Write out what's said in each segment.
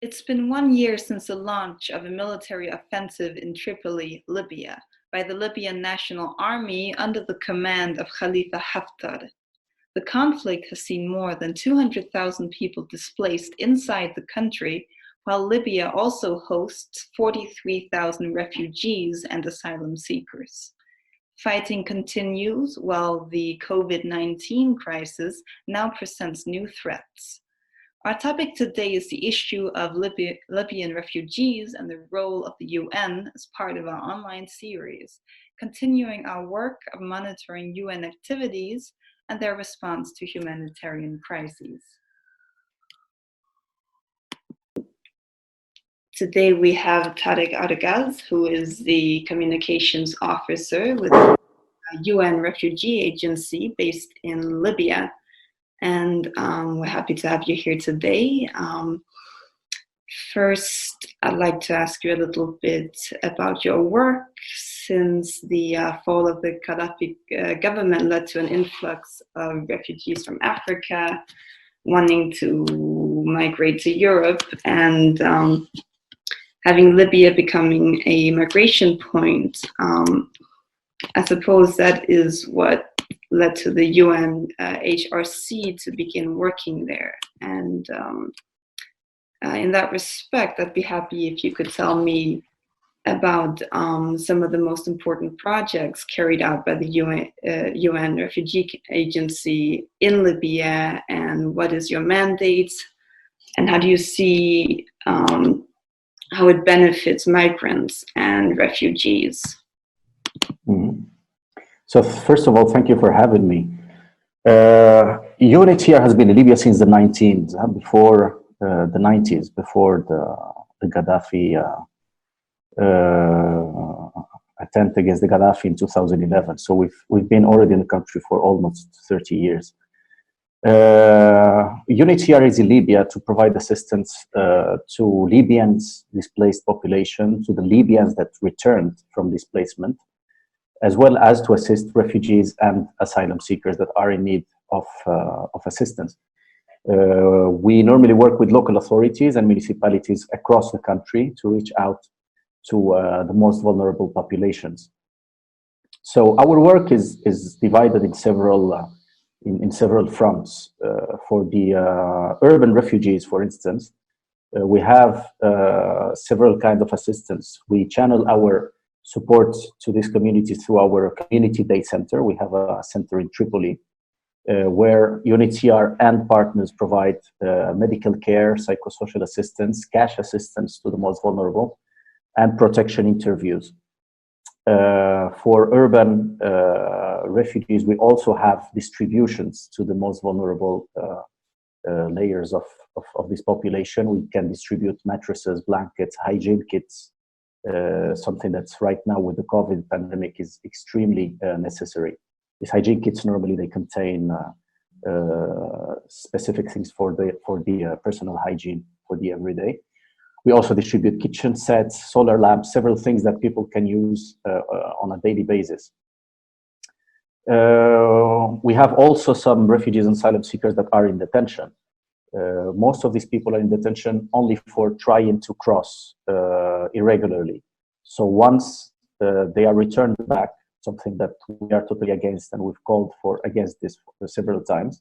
It's been 1 year since the launch of a military offensive in Tripoli, Libya, by the Libyan National Army under the command of Khalifa Haftar. The conflict has seen more than 200,000 people displaced inside the country, while Libya also hosts 43,000 refugees and asylum seekers. Fighting continues while the COVID-19 crisis now presents new threats. Our topic today is the issue of Libyan refugees and the role of the UN as part of our online series, continuing our work of monitoring UN activities and their response to humanitarian crises. Today we have Argaz, who is the communications officer with the UN Refugee Agency based in Libya. And we're happy to have you here today. First, I'd like to ask you a little bit about your work. Since the fall of the Gaddafi government led to an influx of refugees from Africa wanting to migrate to Europe, and having Libya becoming a migration point, I suppose that is what led to the UNHRC to begin working there. And in that respect, I'd be happy if you could tell me about some of the most important projects carried out by the UN Refugee Agency in Libya, and what is your mandate, and how do you see how it benefits migrants and refugees? Mm-hmm. So first of all, thank you for having me. UNHCR has been in Libya since the 19s, before the 90s, before the Gaddafi attempt against the Gaddafi in 2011. So we've been already in the country for almost 30 years. UNHCR is in Libya to provide assistance to Libyans displaced population, to the Libyans that returned from displacement, as well as to assist refugees and asylum seekers that are in need of assistance. We normally work with local authorities and municipalities across the country to reach out to the most vulnerable populations. So our work is divided in several fronts. For the urban refugees, for instance, we have several kinds of assistance. We channel our support to this community through our community day center. We have a center in Tripoli where UNHCR and partners provide medical care, psychosocial assistance, cash assistance to the most vulnerable, and protection interviews. For urban refugees, we also have distributions to the most vulnerable layers of this population. We can distribute mattresses, blankets, hygiene kits, something that's right now with the COVID pandemic is extremely necessary. These hygiene kits normally they contain specific things for the personal hygiene for the everyday. We also distribute kitchen sets, solar lamps, several things that people can use on a daily basis. We have also some refugees and asylum seekers that are in detention. Most of these people are in detention only for trying to cross irregularly. So once they are returned back, something that we are totally against, and we've called for against this several times,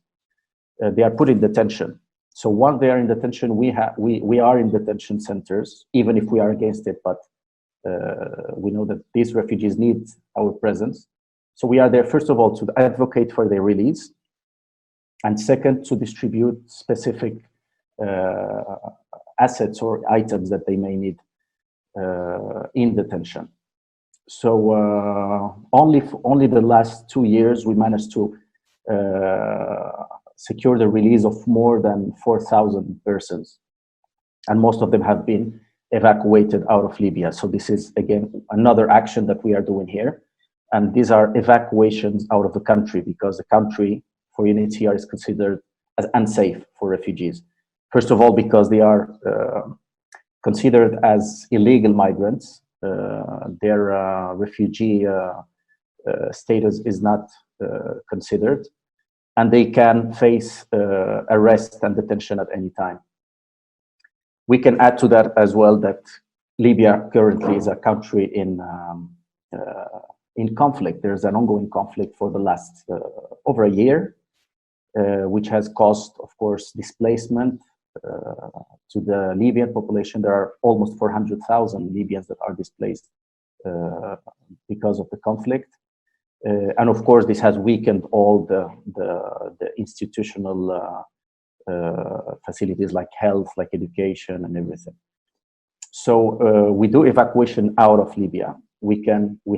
they are put in detention. So once they are in detention, we are in detention centers, even if we are against it, but we know that these refugees need our presence. So we are there, first of all, to advocate for their release, and second, to distribute specific assets or items that they may need in detention. So only the last 2 years, we managed to secure the release of more than 4,000 persons, and most of them have been evacuated out of Libya. So this is, again, another action that we are doing here. And these are evacuations out of the country, because the country for UNHCR is considered as unsafe for refugees. First of all, because they are considered as illegal migrants. Their refugee status is not considered, and they can face arrest and detention at any time. We can add to that as well that Libya currently is a country in conflict. There's an ongoing conflict for the last over a year, which has caused, of course, displacement to the Libyan population. There are almost 400,000 Libyans that are displaced because of the conflict. And of course, this has weakened all the institutional facilities like health, like education and everything. So we do evacuation out of Libya. We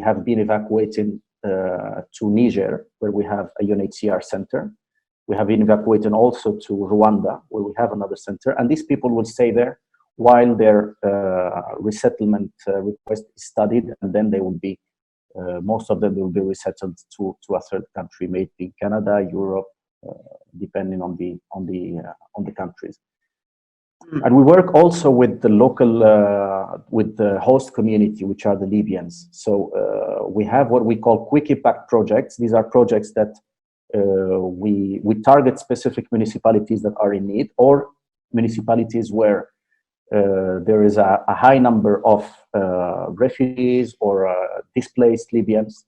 have been evacuating to Niger, where we have a UNHCR center. We have been evacuating also to Rwanda, where we have another center. And these people will stay there while their resettlement request is studied, and then they will be, most of them will be resettled to a third country, maybe Canada, Europe, depending on the countries. And we work also with the local, with the host community, which are the Libyans. So we have what we call quick impact projects. These are projects that we target specific municipalities that are in need, or municipalities where there is a high number of refugees or displaced Libyans.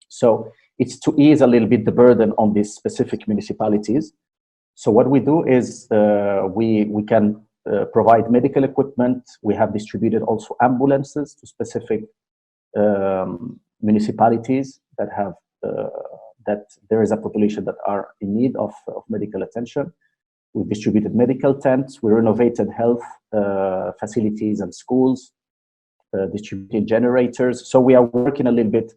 So it's to ease a little bit the burden on these specific municipalities. So what we do is we can provide medical equipment. We have distributed also ambulances to specific municipalities that have that there is a population that are in need of medical attention. We distributed medical tents. We renovated health facilities and schools, distributed generators. So we are working a little bit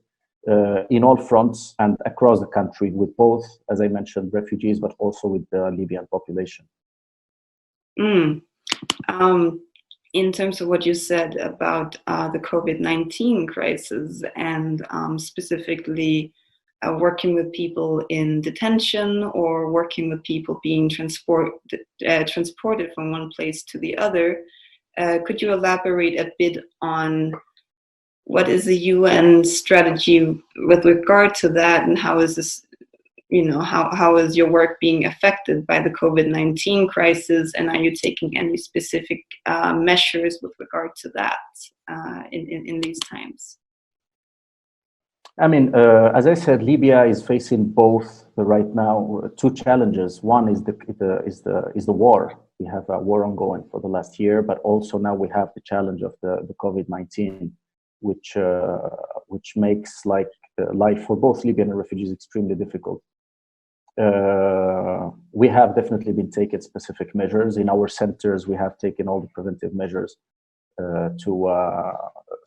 in all fronts and across the country with both, as I mentioned, refugees, but also with the Libyan population. In terms of what you said about the COVID-19 crisis and specifically working with people in detention or working with people being transported from one place to the other, could you elaborate a bit on what is the UN strategy with regard to that, and how is this, how is your work being affected by the COVID-19 crisis, and are you taking any specific measures with regard to that in these times? I mean, as I said, Libya is facing both right now two challenges. One is the war. We have a war ongoing for the last year, but also now we have the challenge of the COVID-19, which makes life for both Libyan and refugees extremely difficult. We have definitely been taking specific measures in our centers. We have taken all the preventive measures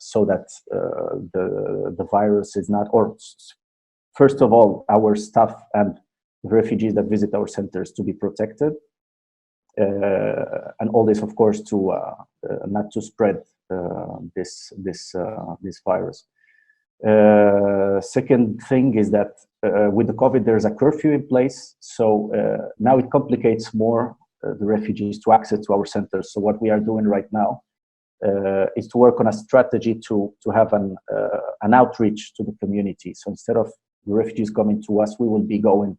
so that the virus is not, or first of all, our staff and the refugees that visit our centers to be protected, and all this, of course, to not to spread this virus. Second thing is that with the COVID, there's a curfew in place, so now it complicates more the refugees to access to our centers. So what we are doing right now is to work on a strategy to have an outreach to the community. So instead of the refugees coming to us, we will be going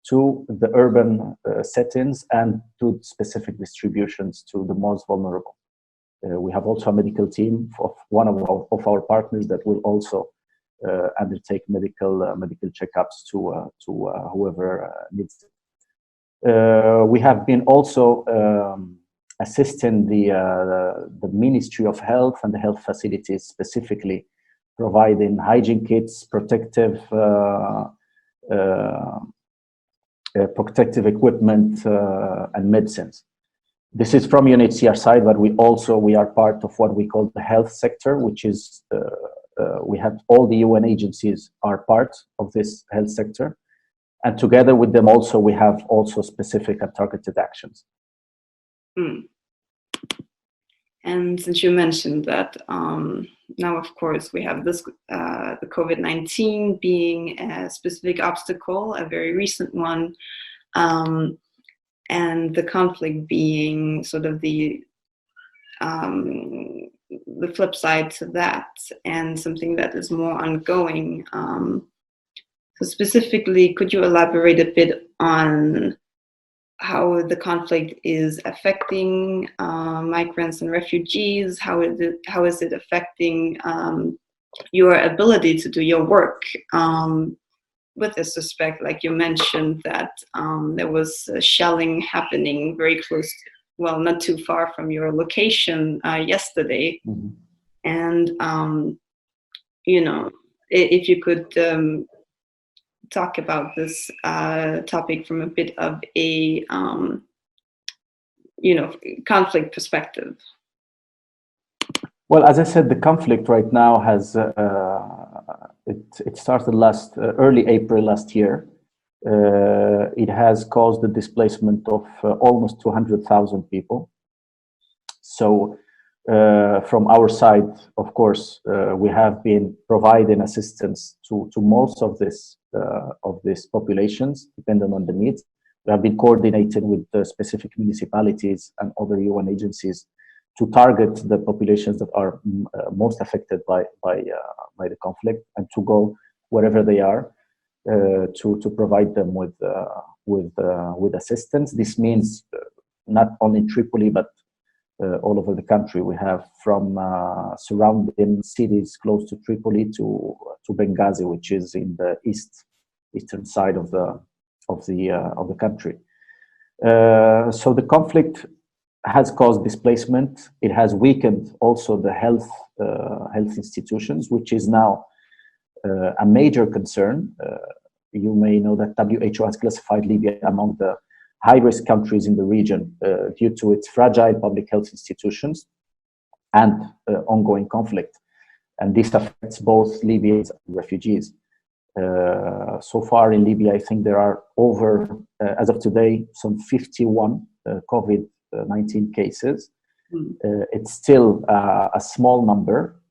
to the urban settings and to specific distributions to the most vulnerable. We have also a medical team of one of our partners that will also undertake medical checkups to whoever needs it. We have been also assisting the Ministry of Health and the health facilities, specifically providing hygiene kits, protective equipment, and medicines. This is from UNHCR side, but we are part of what we call the health sector, which is we have all the UN agencies are part of this health sector, and together with them also we have also specific and targeted actions. And since you mentioned that, now of course we have this the COVID-19 being a specific obstacle, a very recent one, and the conflict being sort of the flip side to that, and something that is more ongoing. So specifically, could you elaborate a bit on how the conflict is affecting migrants and refugees, how is it affecting your ability to do your work. With this respect, like you mentioned, that there was shelling happening very close, well, not too far from your location yesterday. Mm-hmm. And, you know, if you could talk about this topic from a bit of a, conflict perspective. Well, as I said, the conflict right now has it started early April last year. It has caused the displacement of almost 200,000 people. So, from our side, of course, we have been providing assistance to most of these populations, depending on the needs. We have been coordinating with the specific municipalities and other UN agencies to target the populations that are most affected by the conflict, and to go wherever they are to provide them with assistance. This means not only Tripoli but all over the country. We have from surrounding cities close to Tripoli to Benghazi, which is in the eastern side of the country. So the conflict has caused displacement. It has weakened also the health institutions, which is now a major concern. You may know that WHO has classified Libya among the high-risk countries in the region due to its fragile public health institutions and ongoing conflict. And this affects both Libyans and refugees. So far in Libya, I think there are over, as of today, some 51 COVID-19 cases. It's still a small number,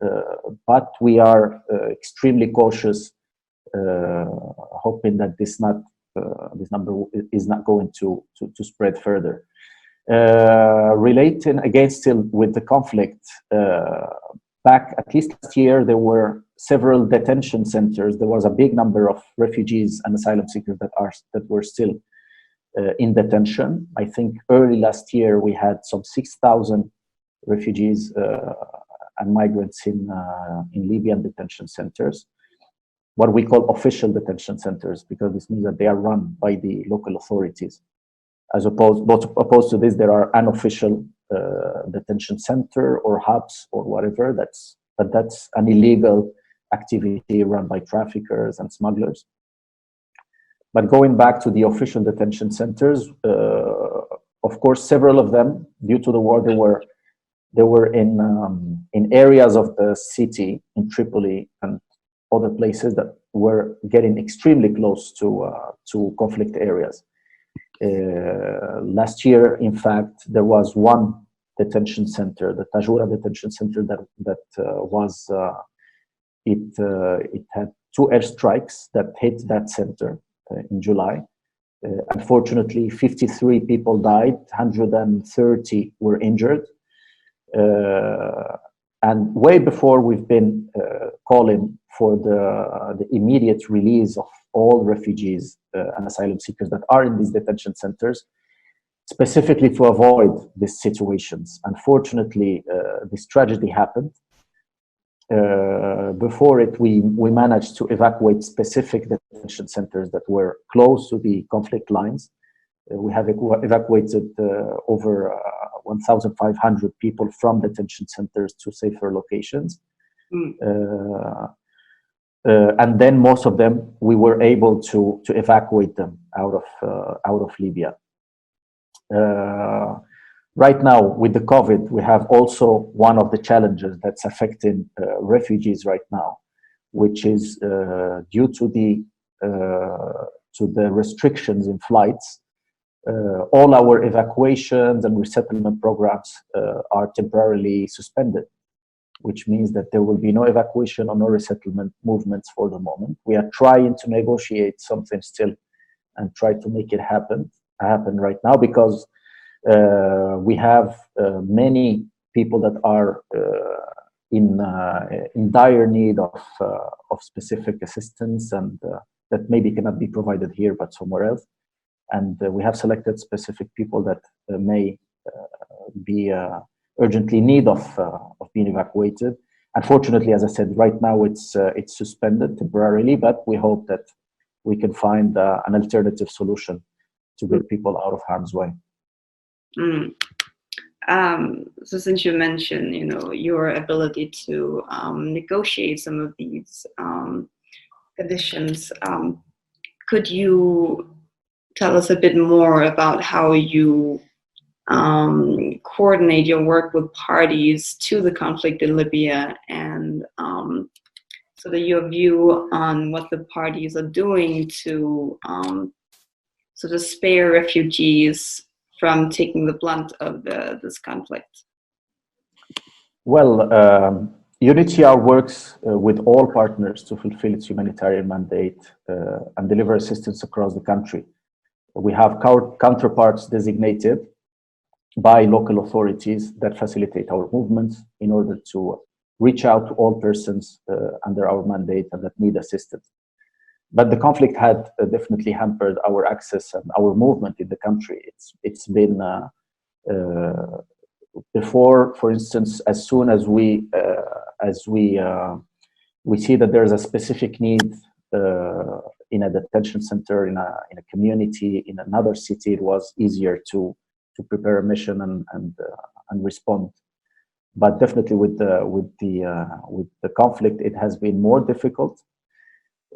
but we are extremely cautious, hoping that this number is not going to spread further. Relating again still with the conflict, back at least last year, there were several detention centers. There was a big number of refugees and asylum seekers that were still in detention. I think early last year we had some 6,000 refugees and migrants in Libyan detention centers, what we call official detention centers, because this means that they are run by the local authorities. As opposed to this, there are unofficial detention center or hubs or whatever. That's an illegal activity run by traffickers and smugglers. But going back to the official detention centers, of course, several of them, due to the war, they were in areas of the city in Tripoli and other places that were getting extremely close to conflict areas. Last year, in fact, there was one detention center, the Tajura detention center, it had 2 airstrikes that hit that center in July. Unfortunately, 53 people died, 130 were injured. And way before, we've been calling for the immediate release of all refugees and asylum seekers that are in these detention centers, specifically to avoid these situations. Unfortunately, this tragedy happened. Before it, we managed to evacuate specific detention centers that were close to the conflict lines. We have evacuated over 1,500 people from detention centers to safer locations. And then most of them, we were able to evacuate them out of Libya. Right now, with the COVID, we have also one of the challenges that's affecting refugees right now, which is due to the restrictions in flights. All our evacuations and resettlement programs are temporarily suspended, which means that there will be no evacuation or no resettlement movements for the moment. We are trying to negotiate something still and try to make it happen right now, because we have many people that are in dire need of specific assistance, and that maybe cannot be provided here but somewhere else. and we have selected specific people that may be urgently in need of being evacuated. Unfortunately, as I said, right now it's suspended temporarily, but we hope that we can find an alternative solution to get people out of harm's way. Mm. So since you mentioned, your ability to negotiate some of these conditions, could you tell us a bit more about how you coordinate your work with parties to the conflict in Libya, and sort of your view on what the parties are doing to sort of spare refugees from taking the blunt of this conflict? Well, UNHCR works with all partners to fulfill its humanitarian mandate and deliver assistance across the country. We have counterparts designated by local authorities that facilitate our movements in order to reach out to all persons under our mandate and that need assistance. But the conflict had definitely hampered our access and our movement in the country. It's been before, for instance, as soon as we see that there is a specific need in a detention center, in a community, in another city, it was easier to prepare a mission and respond. But definitely with the conflict, it has been more difficult.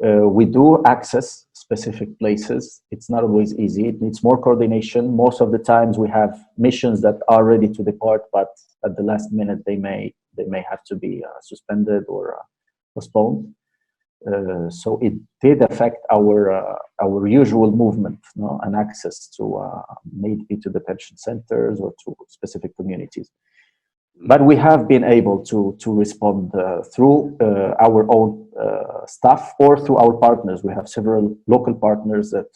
We do access specific places. It's not always easy. It needs more coordination. Most of the times we have missions that are ready to depart, but at the last minute they may have to be suspended or postponed. So it did affect our usual movement, and access to maybe to detention centers or to specific communities. But we have been able to respond through our own staff or through our partners. We have several local partners that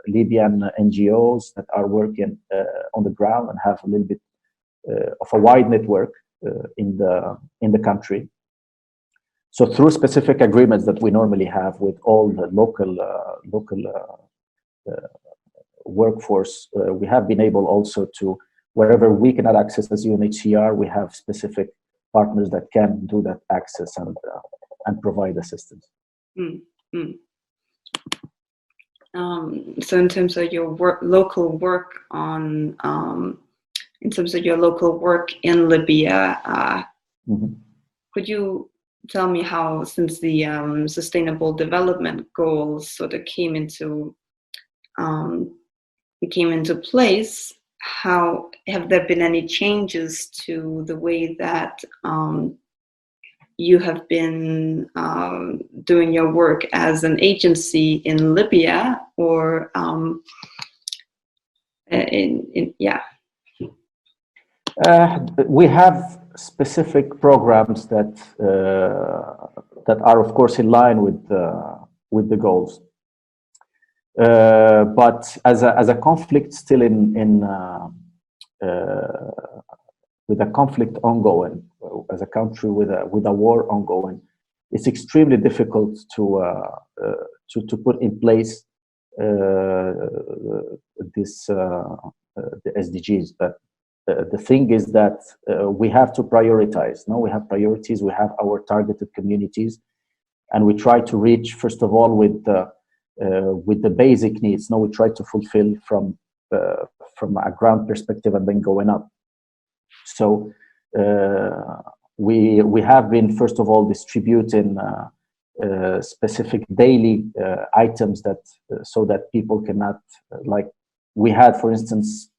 Libyan NGOs that are working on the ground and have a little bit of a wide network in the country. So through specific agreements that we normally have with all the local workforce, we have been able also to, wherever we cannot access as UNHCR, we have specific partners that can do that access and provide assistance. So in terms of your local work in Libya, could you tell me how, since the Sustainable Development Goals sort of came into place, how have there been any changes to the way that you have been doing your work as an agency in Libya, or we have specific programs that are, of course, in line with the goals. But as a conflict still with a conflict ongoing, as a country with a war ongoing, it's extremely difficult to put in place the SDGs. But the thing is that we have to prioritize. We have priorities. We have our targeted communities, and we try to reach, first of all, with the basic needs. We try to fulfill from a ground perspective and then going up. So we have been, first of all, distributing specific daily items that so that people cannot, like we had, for instance,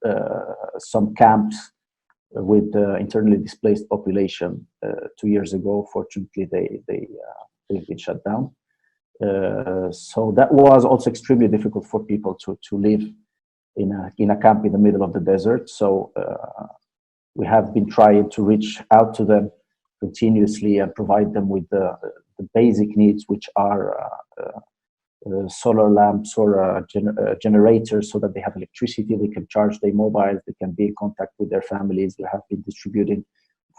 some camps with internally displaced population 2 years ago. Fortunately, they've been shut down. So that was also extremely difficult for people to live in a camp in the middle of the desert. So we have been trying to reach out to them continuously and provide them with the basic needs, which are solar lamps or generators, so that they have electricity, they can charge their mobiles, they can be in contact with their families. We have been distributing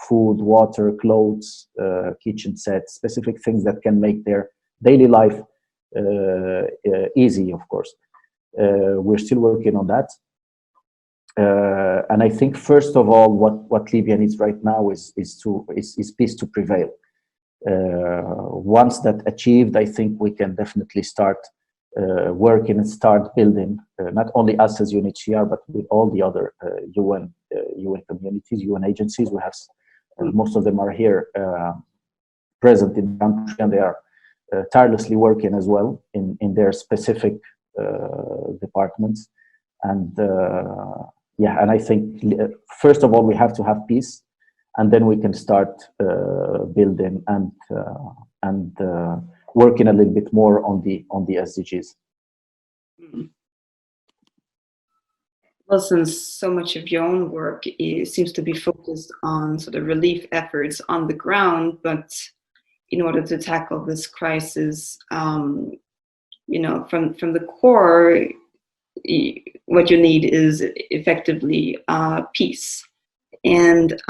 food, water, clothes, kitchen sets, specific things that can make their daily life easy, of course. We're still working on that. And I think, first of all, what Libya needs right now is peace to prevail. Once that achieved, I think we can definitely start working and start building, not only us as UNHCR, but with all the other UN communities, UN agencies. We have most of them are here present in the country, and they are tirelessly working as well in their specific departments. And yeah, and I think first of all we have to have peace, and then we can start building and working a little bit more on the SDGs. Well, since so much of your own work seems to be focused on sort of relief efforts on the ground, but in order to tackle this crisis, you know, from the core, what you need is effectively peace. And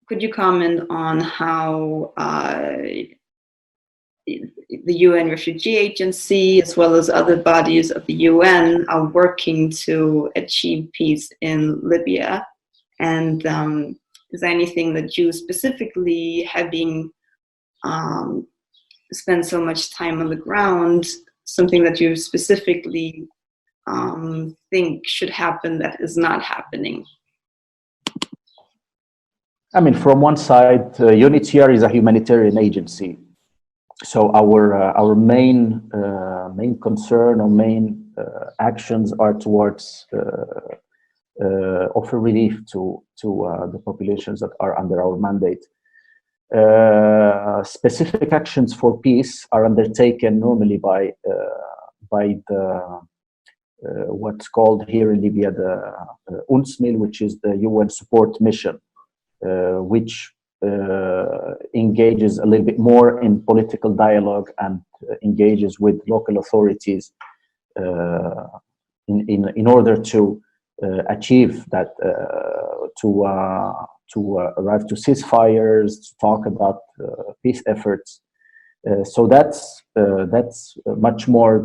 could you comment on how the UN Refugee Agency, as well as other bodies of the UN, are working to achieve peace in Libya? And is there anything that you specifically, having spent so much time on the ground, something that you specifically think should happen that is not happening? I mean, from one side, UNHCR is a humanitarian agency. So our main concern or main actions are towards offer relief to the populations that are under our mandate. Specific actions for peace are undertaken normally by the what's called here in Libya the UNSMIL, which is the UN support mission, which engages a little bit more in political dialogue and engages with local authorities in order to achieve that, to arrive to ceasefires, to talk about peace efforts. So that's much more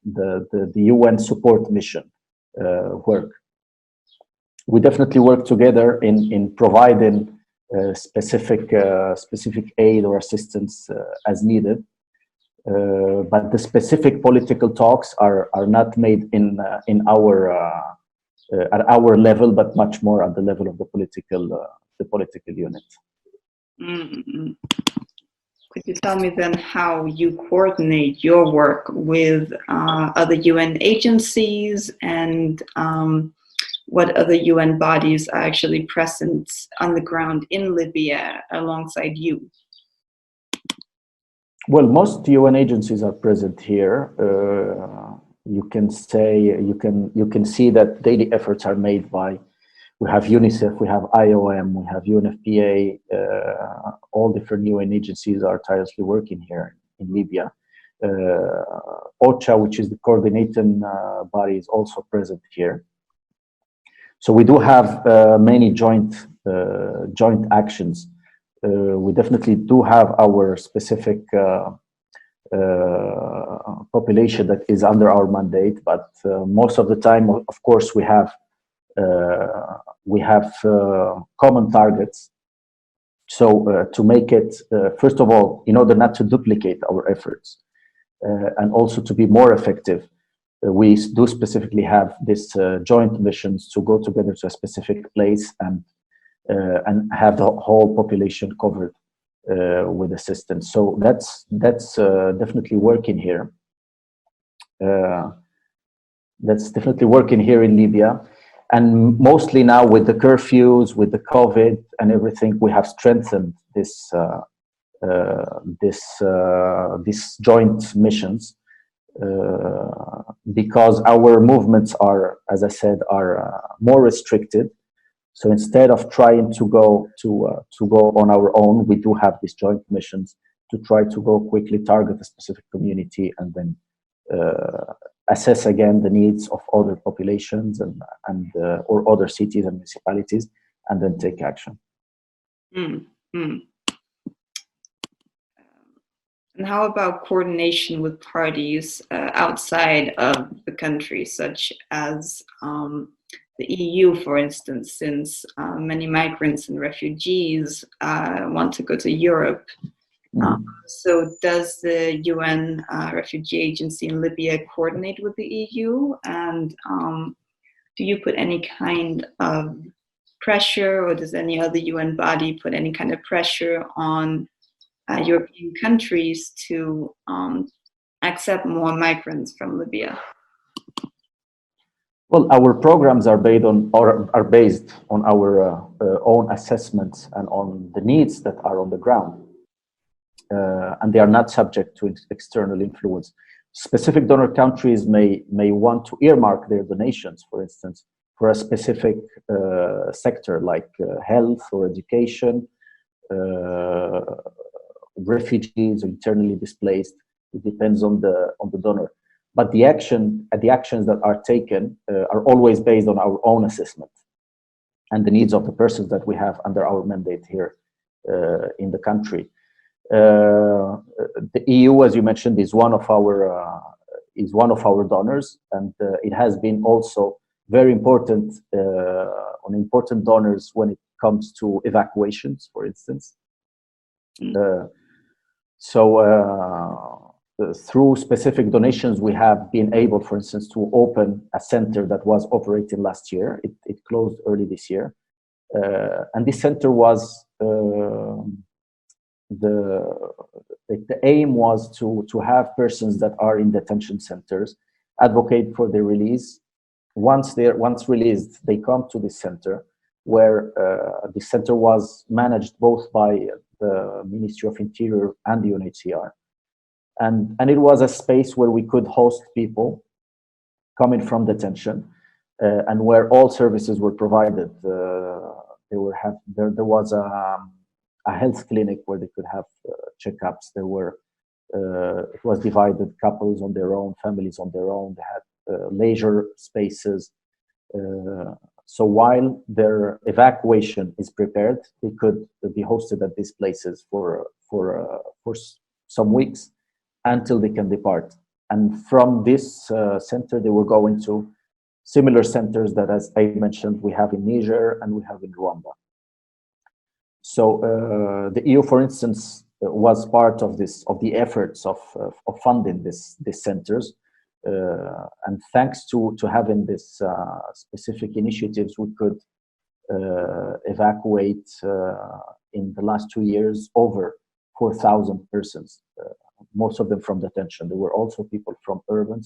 the UN support mission work. We definitely work together in providing specific aid or assistance as needed, but the specific political talks are not made in our at our level, but much more at the level of the political unit. Mm-hmm. Could you tell me then how you coordinate your work with other UN agencies, and what other UN bodies are actually present on the ground in Libya alongside you? Well, most UN agencies are present here. You can see that daily efforts are made by. We have UNICEF, we have IOM, we have UNFPA. All different UN agencies are tirelessly working here in Libya. OCHA, which is the coordinating body, is also present here. So we do have many joint actions. We definitely do have our specific population that is under our mandate, but most of the time, of course, we have common targets. So to make it, first of all, in order not to duplicate our efforts, and also to be more effective, we do specifically have this joint missions to go together to a specific place and have the whole population covered with assistance. So that's definitely working here. That's definitely working here in Libya, and mostly now with the curfews, with the COVID and everything, we have strengthened this joint missions. Because our movements are, as I said, more restricted. So instead of trying to go on our own, we do have these joint missions to try to go quickly, target a specific community, and then assess again the needs of other populations or other cities and municipalities, and then take action. And how about coordination with parties outside of the country, such as the EU, for instance, since many migrants and refugees want to go to Europe? So does the UN Refugee Agency in Libya coordinate with the EU? And do you put any kind of pressure, or does any other UN body put any kind of pressure on European countries to accept more migrants from Libya? Well, our programs are based on our own assessments and on the needs that are on the ground. And they are not subject to external influence. Specific donor countries may want to earmark their donations, for instance, for a specific sector like health or education, refugees, or internally displaced. It depends on the donor. But the actions that are taken are always based on our own assessment and the needs of the persons that we have under our mandate here in the country. The EU, as you mentioned, is one of our donors, and it has been also very important on important donors when it comes to evacuations, for instance. Through specific donations, we have been able, for instance, to open a center that was operating last year. It closed early this year, and this center was. The aim was to have persons that are in detention centers advocate for their release. Once released, they come to this center, where the center was managed both by the Ministry of Interior and the UNHCR, and it was a space where we could host people coming from detention, and where all services were provided. There was a health clinic where they could have checkups. It was divided, couples on their own, families on their own. They had leisure spaces. So while their evacuation is prepared, they could be hosted at these places for some weeks until they can depart. And from this center, they were going to similar centers that, as I mentioned, we have in Niger and we have in Rwanda. So the EU, for instance, was part of the efforts of funding these centers, and thanks to having this specific initiatives, we could evacuate in the last 2 years over 4,000 persons, most of them from detention. There were also people from the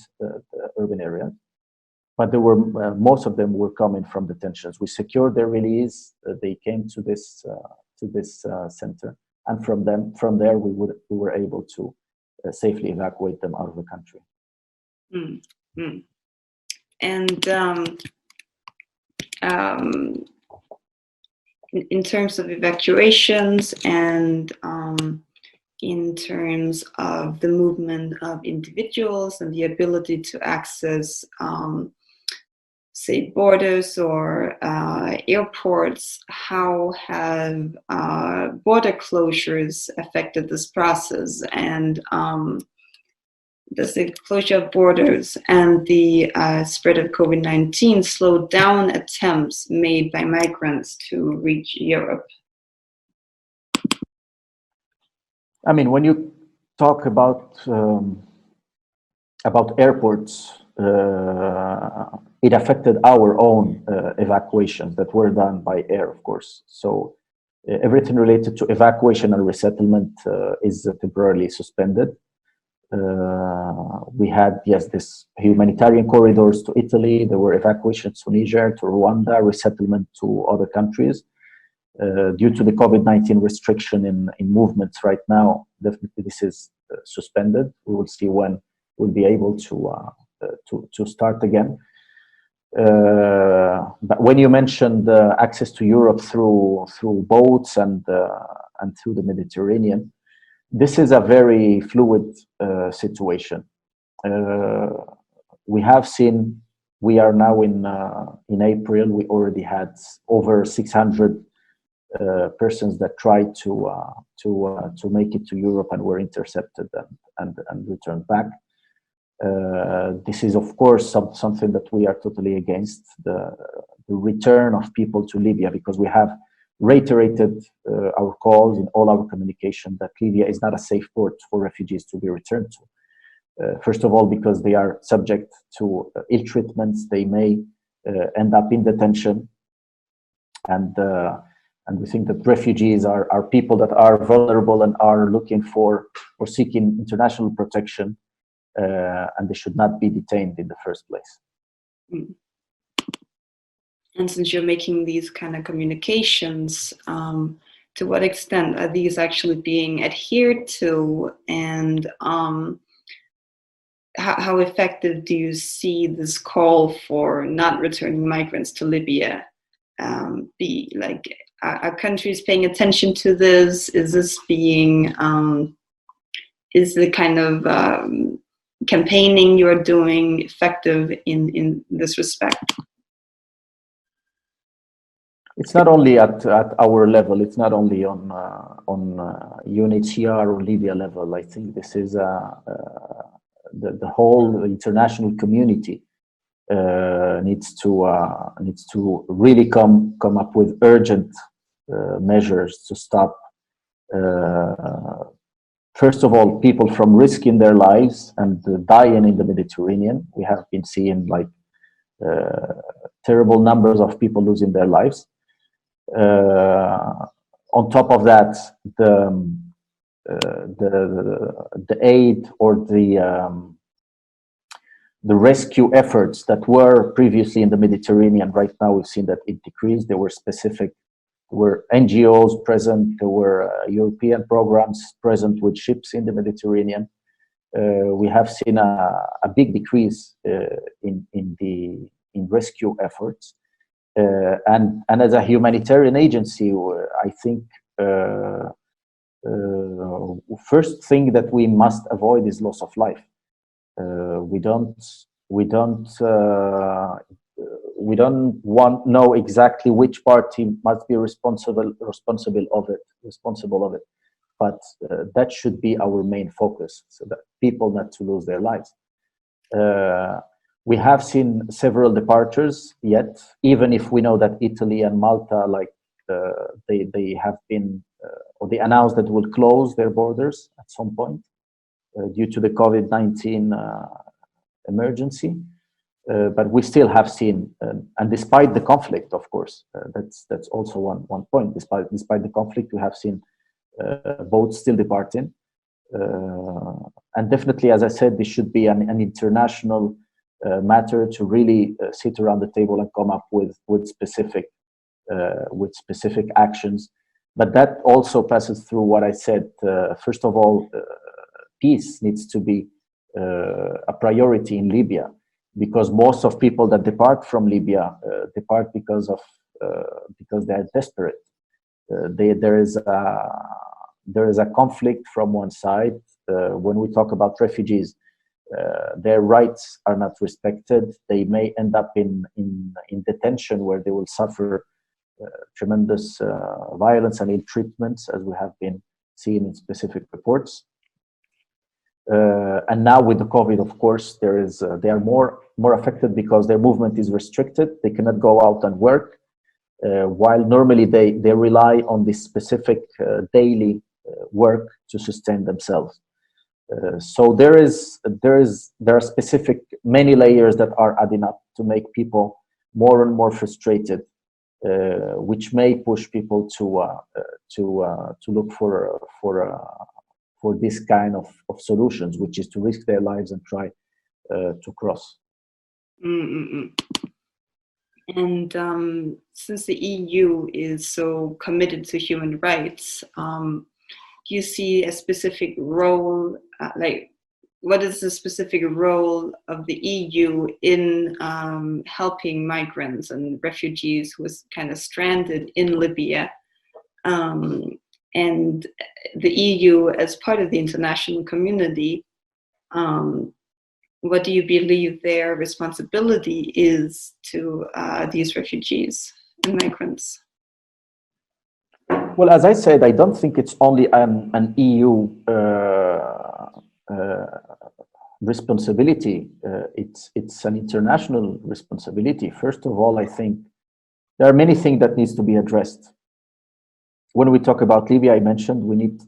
urban areas, but there were most of them were coming from detentions. We secured their release. They came to this center, and from there we were able to safely evacuate them out of the country. Mm-hmm. And in terms of evacuations and in terms of the movement of individuals and the ability to access say borders or airports, how have border closures affected this process? And does the closure of borders and the spread of COVID-19 slow down attempts made by migrants to reach Europe? I mean, when you talk about airports, it affected our own evacuations that were done by air, of course. So everything related to evacuation and resettlement is temporarily suspended. We had, yes, this humanitarian corridors to Italy. There were evacuations to Niger, to Rwanda, resettlement to other countries. Due to the COVID-19 restriction in movements right now, definitely this is suspended. We will see when we'll be able to start again. But when you mentioned access to Europe through boats and through the Mediterranean, this is a very fluid situation. We have seen. We are now in April. We already had over 600 persons that tried to make it to Europe and were intercepted and returned back. This is, of course, something that we are totally against, the return of people to Libya, because we have reiterated our calls in all our communication that Libya is not a safe port for refugees to be returned to. First of all, because they are subject to ill treatments, they may end up in detention, and we think that refugees are people that are vulnerable and are looking for or seeking international protection, and they should not be detained in the first place. Mm. And since you're making these kind of communications, to what extent are these actually being adhered to, and how effective do you see this call for not returning migrants to Libya be? Like, are countries paying attention to this? Is this being, is the kind of campaigning you're doing effective in this respect? It's not only at our level. It's not only on UNHCR or Libya level. I think this is the whole international community needs to really come up with urgent measures to stop. First of all, people from risking their lives and dying in the Mediterranean. We have been seeing like terrible numbers of people losing their lives. On top of that, the aid or the rescue efforts that were previously in the Mediterranean, right now we've seen that it decreased. There were NGOs present, there were European programs present with ships in the Mediterranean. We have seen a big decrease in rescue efforts. And as a humanitarian agency, I think first thing that we must avoid is loss of life. We don't know exactly which party must be responsible of it, but that should be our main focus, so that people not to lose their lives. We have seen several departures yet, even if we know that Italy and Malta, like they have been, or they announced that will close their borders at some point due to the COVID-19 emergency. But we still have seen, and despite the conflict, of course, that's also one point. Despite the conflict, we have seen boats still departing, and definitely, as I said, this should be an international matter to really sit around the table and come up with specific actions. But that also passes through what I said. First of all, peace needs to be a priority in Libya, because most of people that depart from Libya depart because they are desperate. There is a conflict from one side. When we talk about refugees, their rights are not respected. They may end up in detention, where they will suffer tremendous violence and ill treatments, as we have been seeing in specific reports. And now with the COVID, of course, they are more affected because their movement is restricted. They cannot go out and work, while normally they rely on this specific daily work to sustain themselves. So there are specific many layers that are adding up to make people more and more frustrated, which may push people to look for this kind of solutions, which is to risk their lives and try to cross. Mm-mm. And since the EU is so committed to human rights, do you see a specific role, what is the specific role of the EU in helping migrants and refugees who is kind of stranded in Libya? And the EU, as part of the international community, what do you believe their responsibility is to these refugees and migrants? Well, as I said, I don't think it's only an EU responsibility. It's an international responsibility. First of all, I think there are many things that needs to be addressed. When we talk about Libya, I mentioned we need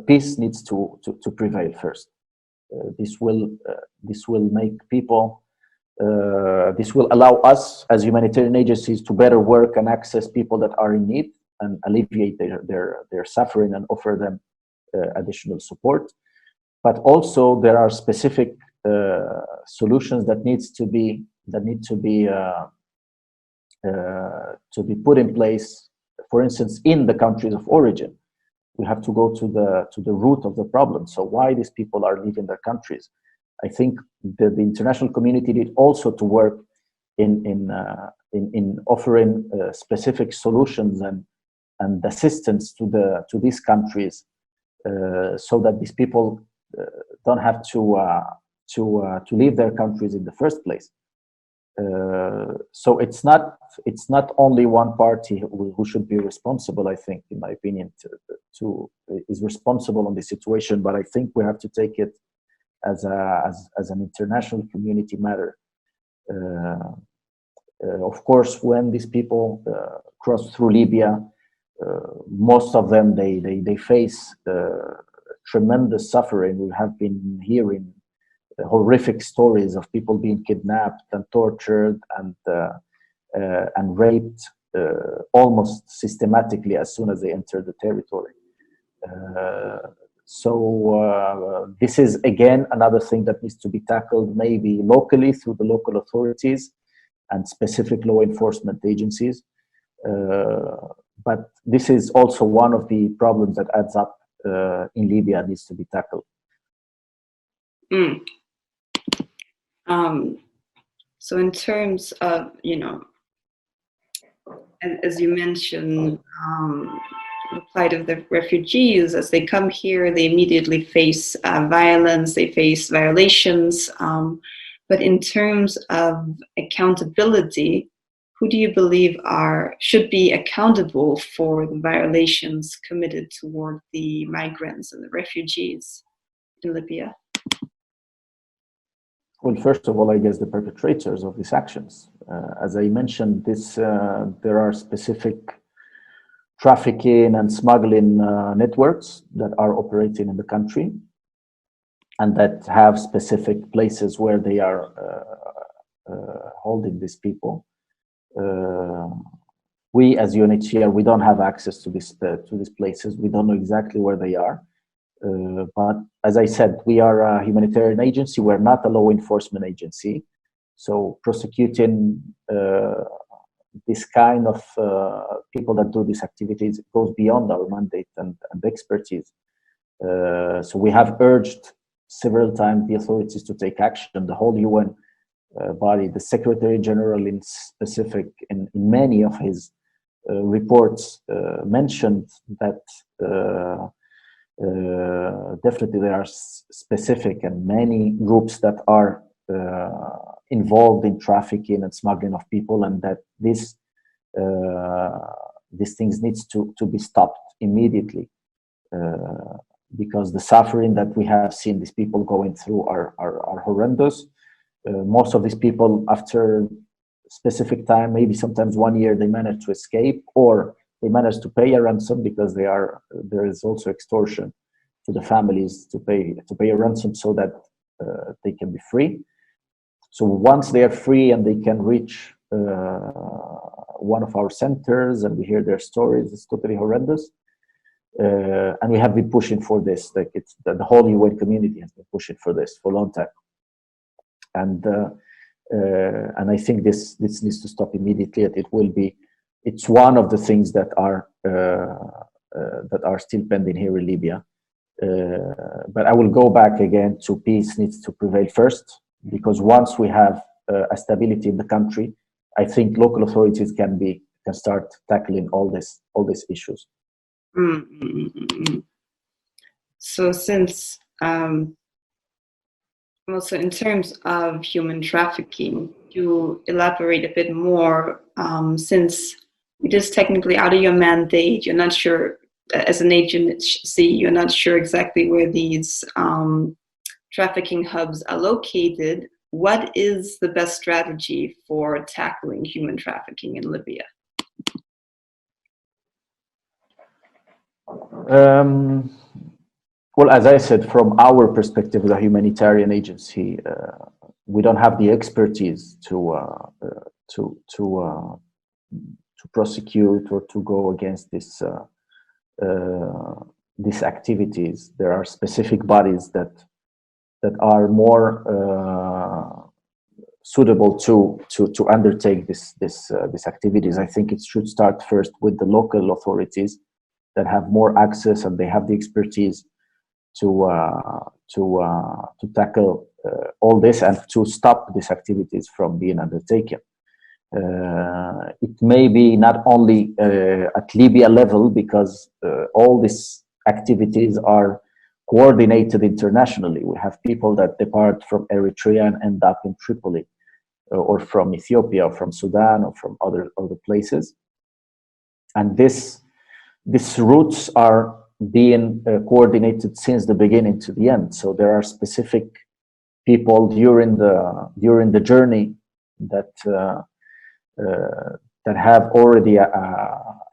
peace needs to prevail first. This will make people. This will allow us as humanitarian agencies to better work and access people that are in need and alleviate their suffering and offer them additional support. But also there are specific solutions that need to be put in place. For instance, in the countries of origin, we have to go to the root of the problem. So why these people are leaving their countries? I think the international community need also to work in offering specific solutions and assistance to these countries, so that these people don't have to leave their countries in the first place. So it's not only one party who should be responsible. I think, in my opinion, is responsible on this situation. But I think we have to take it as an international community matter. Of course, when these people cross through Libya, most of them they face tremendous suffering. We have been hearing horrific stories of people being kidnapped and tortured and raped almost systematically as soon as they enter the territory. So this is again another thing that needs to be tackled, maybe locally through the local authorities and specific law enforcement agencies. But this is also one of the problems that adds up in Libya, needs to be tackled. Mm. So in terms of, as you mentioned, the plight of the refugees, as they come here, they immediately face violence, they face violations. But in terms of accountability, who do you believe should be accountable for the violations committed toward the migrants and the refugees in Libya? Well, first of all, I guess the perpetrators of these actions. As I mentioned, there are specific trafficking and smuggling networks that are operating in the country and that have specific places where they are holding these people. We, as UNHCR, we don't have access to these places. We don't know exactly where they are. But as I said, we are a humanitarian agency. We're not a law enforcement agency. So prosecuting this kind of people that do these activities goes beyond our mandate and expertise. So we have urged several times the authorities to take action. The whole UN body, the Secretary General in specific, in many of his reports mentioned that definitely there are specific and many groups that are involved in trafficking and smuggling of people, and that these things needs to be stopped immediately, because the suffering that we have seen these people going through are horrendous. Most of these people, after specific time, maybe sometimes 1 year, they manage to escape, or they manage to pay a ransom, because there is also extortion to the families to pay a ransom so that they can be free. So once they are free and they can reach one of our centers and we hear their stories, it's totally horrendous. And we have been pushing for this, like the whole UN community has been pushing for this for a long time. And I think this needs to stop immediately. It's one of the things that are still pending here in Libya. But I will go back again to peace needs to prevail first, because once we have a stability in the country, I think local authorities can start tackling all these issues. Mm-hmm. So since also in terms of human trafficking, you elaborate a bit more, since it is technically out of your mandate, you're not sure as an agency, you're not sure exactly where these trafficking hubs are located. What is the best strategy for tackling human trafficking in Libya? Well, as I said, from our perspective as a humanitarian agency, we don't have the expertise to prosecute or to go against these activities. There are specific bodies that are more suitable to undertake these activities. I think it should start first with the local authorities that have more access and they have the expertise to tackle all this and to stop these activities from being undertaken. It may be not only at Libya level, because all these activities are coordinated internationally. We have people that depart from Eritrea and end up in Tripoli, or from Ethiopia, or from Sudan, or from other places. And these routes are being coordinated since the beginning to the end. So there are specific people during the journey that have already a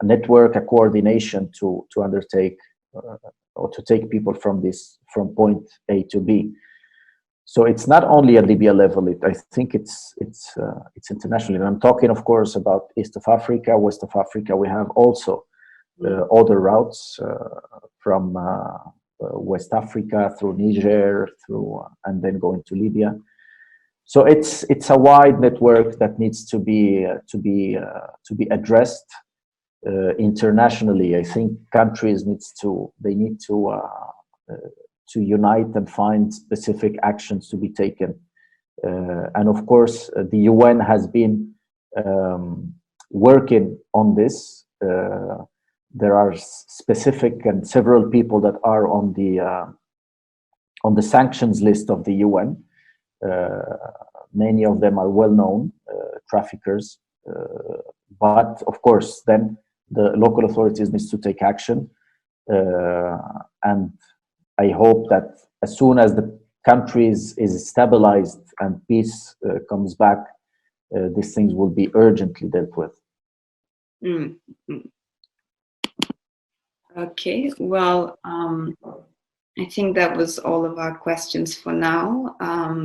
network, a coordination to undertake or to take people from point A to B. So it's not only at Libya level. I think it's internationally. And I'm talking, of course, about East of Africa, West of Africa. We have also other routes from West Africa through Niger, and then going to Libya. So it's a wide network that needs to be addressed internationally. I think countries need to unite and find specific actions to be taken. And of course, the UN has been working on this. There are specific and several people that are on the sanctions list of the UN. Many of them are well-known traffickers, but of course, then the local authorities need to take action. And I hope that as soon as the country is stabilized and peace comes back, these things will be urgently dealt with. Mm-hmm. Okay, well, I think that was all of our questions for now.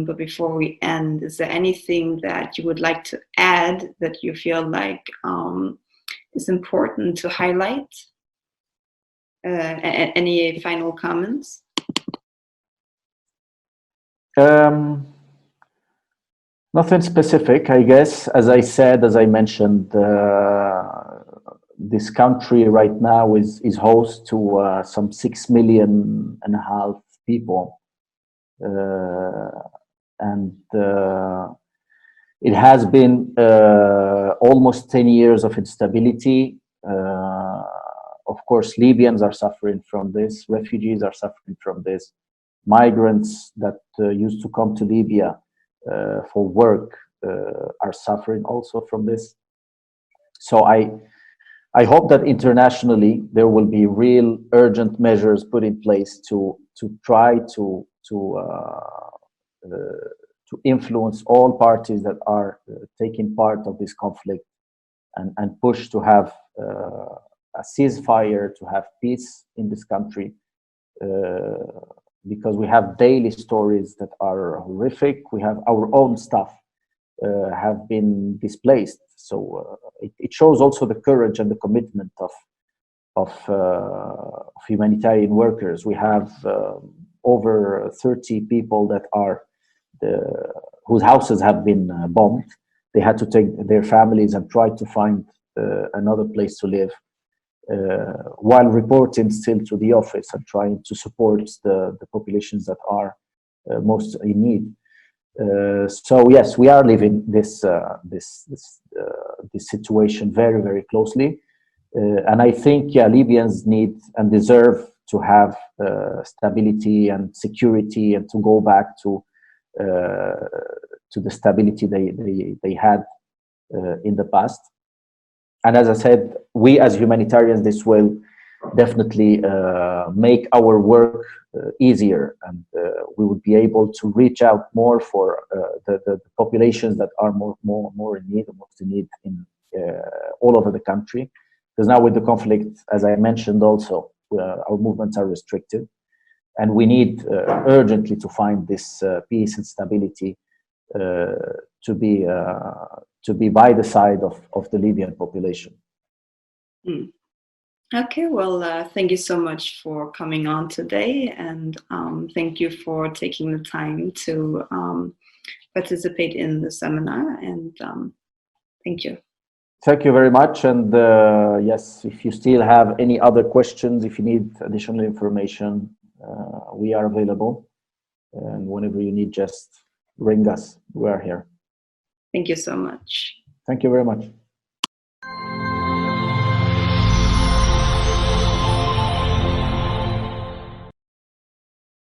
But before we end, is there anything that you would like to add that you feel like is important to highlight? Any final comments? Nothing specific, I guess. As I mentioned, this country right now is host to some 6.5 million people, and it has been almost 10 years of instability. Of course, Libyans are suffering from this. Refugees are suffering from this. Migrants that used to come to Libya for work are suffering also from this. So I hope that internationally there will be real urgent measures put in place to try to influence all parties that are taking part of this conflict and push to have a ceasefire, to have peace in this country, because we have daily stories that are horrific. We have our own staff have been displaced. So it shows also the courage and the commitment of humanitarian workers. We have over 30 people that are whose houses have been bombed. They had to take their families and try to find another place to live, while reporting still to the office and trying to support the populations that are most in need. So yes, we are living this situation very, very closely, and I think Libyans need and deserve to have stability and security, and to go back to the stability they had in the past. And as I said, we as humanitarians, this will definitely make our work easier, and we would be able to reach out more for the populations that are more in need, most in need in all over the country. Because now with the conflict, as I mentioned also, our movements are restricted, and we need urgently to find this peace and stability to be by the side of the Libyan population. Mm. Okay, well, thank you so much for coming on today, and thank you for taking the time to participate in the seminar, and thank you. Thank you very much, and yes, if you still have any other questions, if you need additional information, we are available, and whenever you need, just ring us. We are here. Thank you so much. Thank you very much.